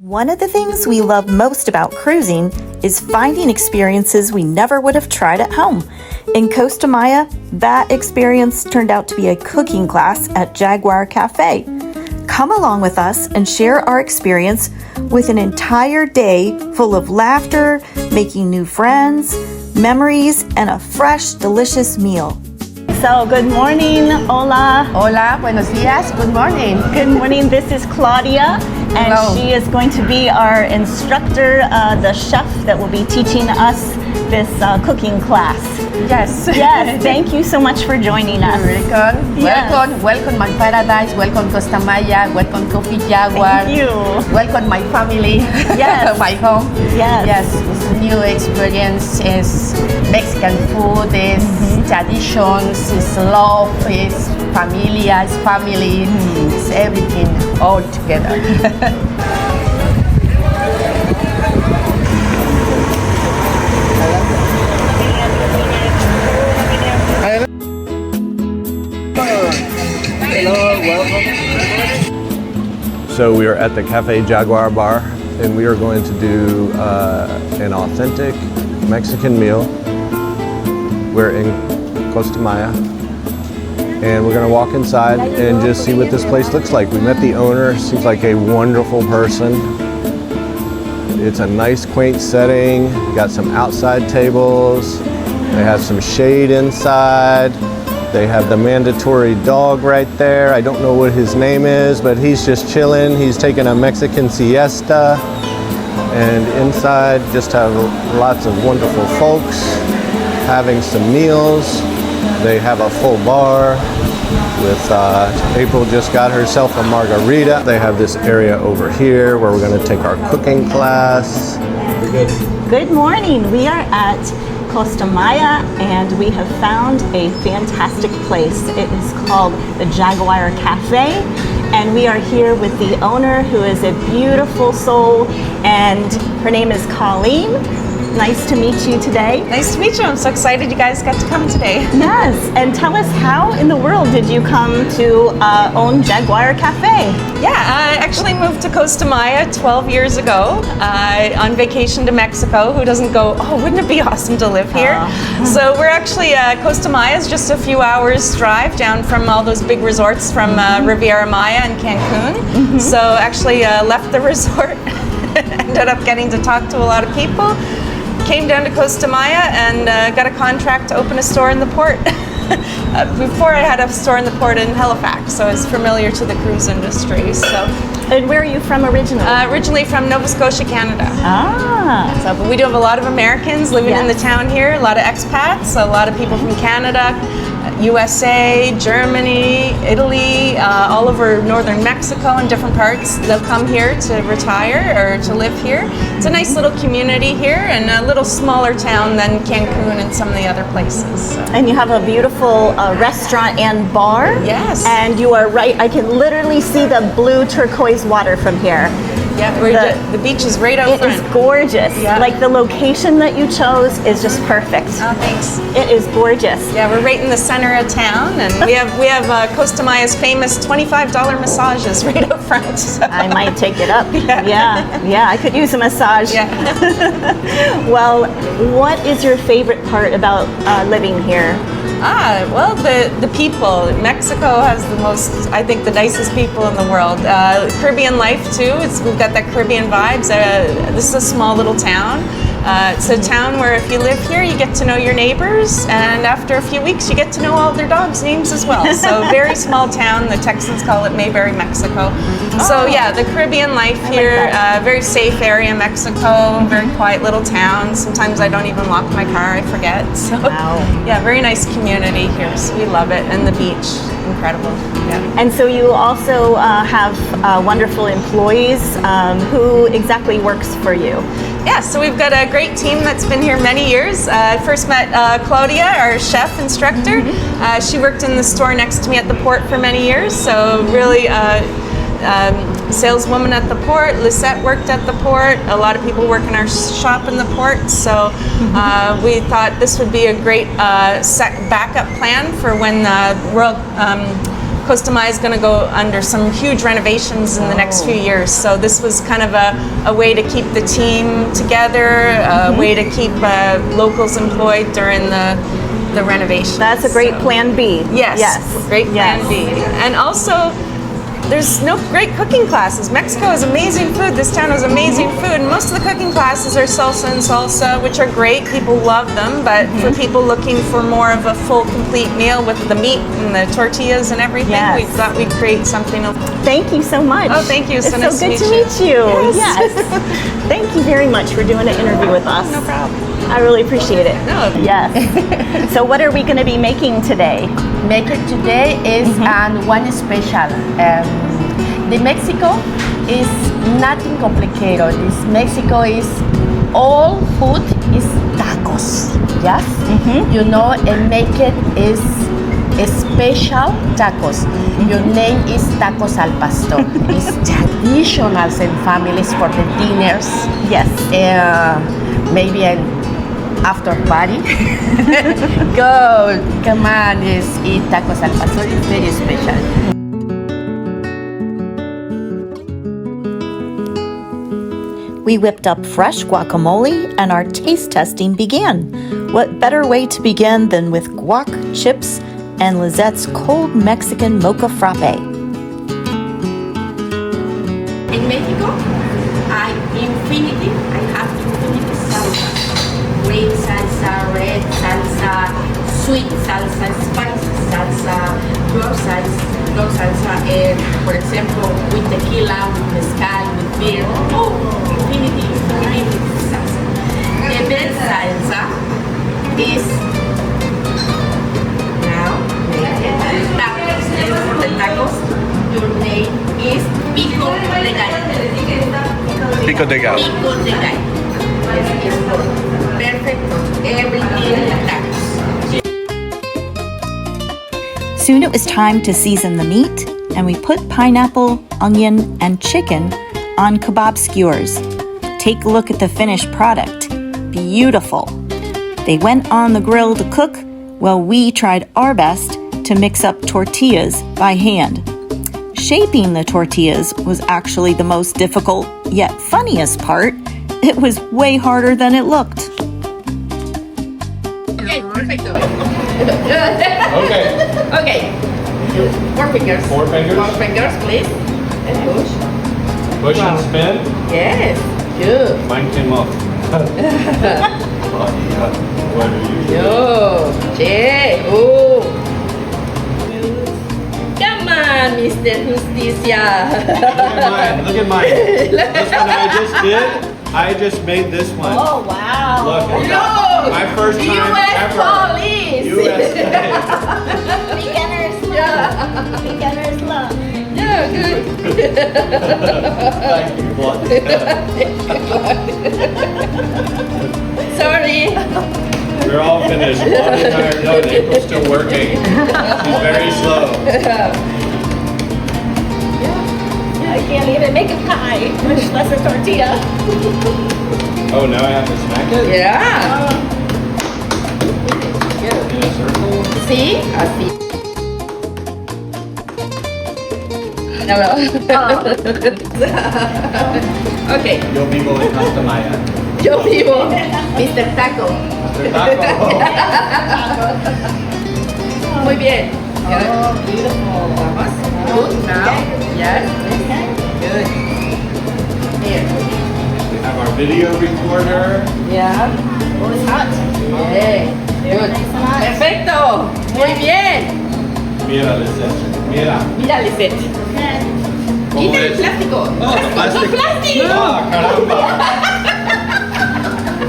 One of the things we love most about cruising is finding experiences we never would have tried at home. In Costa Maya, that experience turned out to be a cooking class at Jaguar Cafe. Come along with us and share our experience with an entire day full of laughter, making new friends, memories, and a fresh, delicious meal. So, good morning, hola. Hola, buenos dias, good morning. Good morning, this is Claudia, and Hello. She is going to be our instructor, the chef that will be teaching us this cooking class. Yes. Yes, thank you so much for joining us. Welcome, Yes. welcome my paradise, welcome Costa Maya, welcome Cafe Jaguar. Thank you. Welcome my family, Yes. my home. Yes. Yes, it's a new experience, is Mexican food, is traditions, is love, is familia, is family, it's everything all together. So we are at the Cafe Jaguar Bar, and we are going to do an authentic Mexican meal. We're in Costa Maya, and we're going to walk inside and just see what this place looks like. We met the owner, seems like a wonderful person. It's a nice, quaint setting. Got some outside tables. They have some shade inside. They have the mandatory dog right there. I don't know what his name is, but he's just chilling. He's taking a Mexican siesta. And inside just have lots of wonderful folks having some meals. They have a full bar with April just got herself a margarita. They have this area over here where we're gonna take our cooking class. Good morning. We are at Costa Maya, and we have found a fantastic place. It is called the Jaguar Cafe, and we are here with the owner, who is a beautiful soul, and her name is Colleen. Nice to meet you today. Nice to meet you. I'm so excited you guys got to come today. Yes, and tell us, how in the world did you come to own Jaguar Cafe? Yeah, I actually moved to Costa Maya 12 years ago on vacation to Mexico. Who doesn't go, oh, wouldn't it be awesome to live here? So we're actually, Costa Maya is just a few hours drive down from all those big resorts from Riviera Maya and Cancun. So actually left the resort, ended up getting to talk to a lot of people. Came down to Costa Maya and got a contract to open a store in the port. Before I had a store in the port in Halifax, so I was familiar to the cruise industry. So, And where are you from originally? originally from Nova Scotia, Canada. Ah, So, but we do have a lot of Americans living in the Yes. town here, a lot of expats, a lot of people from Canada, USA, Germany, Italy, all over northern Mexico and different parts. They'll come here to retire or to live here. It's a nice little community here and a little smaller town than Cancun and some of the other places. So. and you have a beautiful restaurant and bar. Yes. And you are right, I can literally see the blue turquoise water from here. Yeah, the beach is right out It front. is gorgeous. Yeah. Like, the location that you chose is just perfect. Oh, thanks. It is gorgeous. Yeah, we're right in the center of town, and we have Costa Maya's famous $25 massages right out front. So. I might take it up. Yeah. Yeah, I could use a massage. Yeah. Well, what is your favorite part about living here? Well, the people. Mexico has the most, I think, the nicest people in the world. Caribbean life too. We've got that Caribbean vibes. This is a small little town. It's a town where if you live here, you get to know your neighbors, and after a few weeks, you get to know all their dogs' names as well. So very small town. The Texans call it Mayberry, Mexico. So yeah, the Caribbean life here, very safe area, Mexico, very quiet little town. Sometimes I don't even lock my car, I forget. So Wow. yeah, very nice community here. So we love it, and the beach, incredible. Yeah. And so you also have wonderful employees. Who exactly works for you? Yeah, so we've got a great team that's been here many years. I first met Claudia, our chef instructor. She worked in the store next to me at the port for many years, so really saleswoman at the port. Lisette worked at the port. A lot of people work in our shop in the port, so we thought this would be a great backup plan for when Costa Maya is going to go under some huge renovations in the next few years. So this was kind of a way to keep the team together, a way to keep locals employed during the renovation. That's a great plan B. Yes. Great plan B. And also, there's no great cooking classes. Mexico has amazing food. This town has amazing food. And most of the cooking classes are salsa and salsa, which are great. People love them. But for people looking for more of a full, complete meal with the meat and the tortillas and everything, we thought we'd create something. Thank you so much. Oh, thank you. It's so nice good to to meet you. Yes. Thank you very much for doing an interview with us. No problem. I really appreciate it. No. Yes. So what are we going to be making today? Make it today is one special. The Mexico is nothing complicated. This Mexico is all food is tacos. Yes, you know, and make it is a special tacos. Your name is tacos al pastor. It's traditional in families for the dinners. Yes. Maybe an after party. Go, come on, eat tacos al pastor. It's very special. We whipped up fresh guacamole and our taste testing began. What better way to begin than with guac, chips, and Lizette's cold Mexican mocha frappe. In Mexico, I have infinity salsa. Green salsa, red salsa, sweet salsa, spicy salsa, dog salsa, and for example, with tequila, with mezcal, with beer. Infinity salsa. The best salsa is now the tacos. Your name is pico de gallo. Pico de gallo. Pico de gallo. It's perfect. Everything tacos. Soon it was time to season the meat, and we put pineapple, onion, and chicken on kebab skewers. Take a look at the finished product. Beautiful. They went on the grill to cook while we tried our best to mix up tortillas by hand. Shaping the tortillas was actually the most difficult yet funniest part. It was way harder than it looked. Okay, perfecto. Okay. Okay. 4 fingers. 4 fingers. 4 fingers, please. And push. Push and spin. Yes. Good. Mine came off. What are you? Yo. Che. Oh. Come on, Mr. Justicia. Look at mine. This one I just did. I just made this one. Oh, wow. Look. No. My first time US ever. police. USA. Beginner's luck. Yeah, good. Thank you, blood. Sorry. We're all finished. Blonde and tired. No, April's still working. She's very slow. I can't even make a pie, much less a tortilla. Oh, now I have to smack it? Yeah. In a circle? See? Así. No. Okay. Yo vivo en Costa Maya. Yo vivo. Mr. Taco. Mr. Taco. Muy bien. Good. Oh, beautiful. Vamos. Good now. Yes. Good. Here. We have our video recorder. Yeah. Oh, it's hot. Yeah. Good. Perfecto. Muy bien. Mira, Lisette. Mira. Mira, Lisette. ¿Cómo Quita el es? plástico. Oh, the plastic. ¡Plástico! Ah, caramba.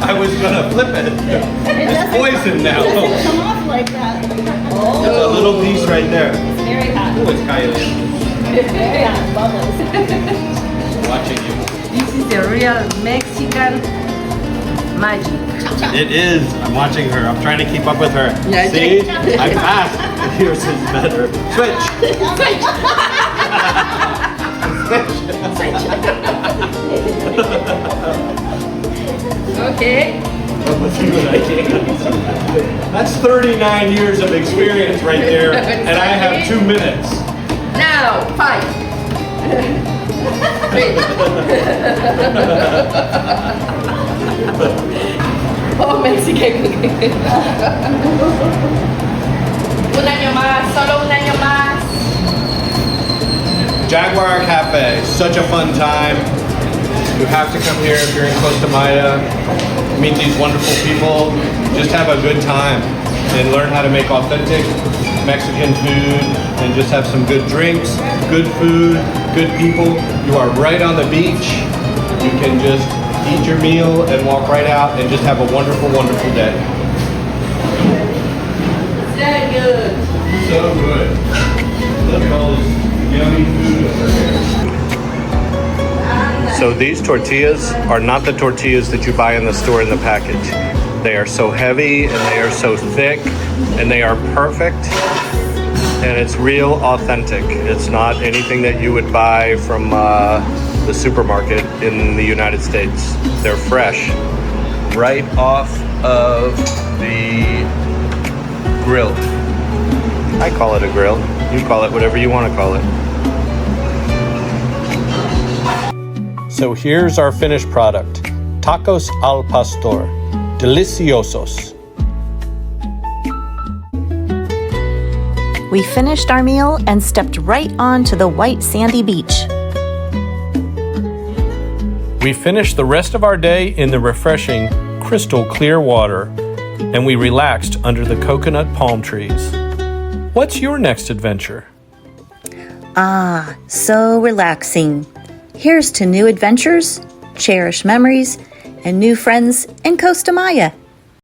I was gonna flip it. It's poison now. Come off like that. There's a little piece right there. Very hot. Oh, it's caliente. Very hot. Bubbles. Watching you. This is the real Mexican magic. It is. I'm watching her. I'm trying to keep up with her. Yeah, see? I'm fast. Yours is better. Switch. Okay. Let's see what I can. That's 39 years of experience right there, and I have 2 minutes. Now, 5. 3. Oh, Mexican. Un año más, solo un año más. Jaguar Cafe, such a fun time. You have to come here if you're in Costa Maya, meet these wonderful people, just have a good time and learn how to make authentic Mexican food and just have some good drinks, good food, good people. You are right on the beach. You can just eat your meal and walk right out and just have a wonderful, wonderful day. Very good. So good. Look at all this yummy food over here. So these tortillas are not the tortillas that you buy in the store in the package. They are so heavy and they are so thick and they are perfect and it's real authentic. It's not anything that you would buy from the supermarket in the United States. They're fresh, right off of the grill. I call it a grill. You call it whatever you want to call it. So here's our finished product. Tacos al pastor. Deliciosos. We finished our meal and stepped right onto the white sandy beach. We finished the rest of our day in the refreshing, crystal clear water, and we relaxed under the coconut palm trees. What's your next adventure? Ah, so relaxing. Here's to new adventures, cherished memories, and new friends in Costa Maya.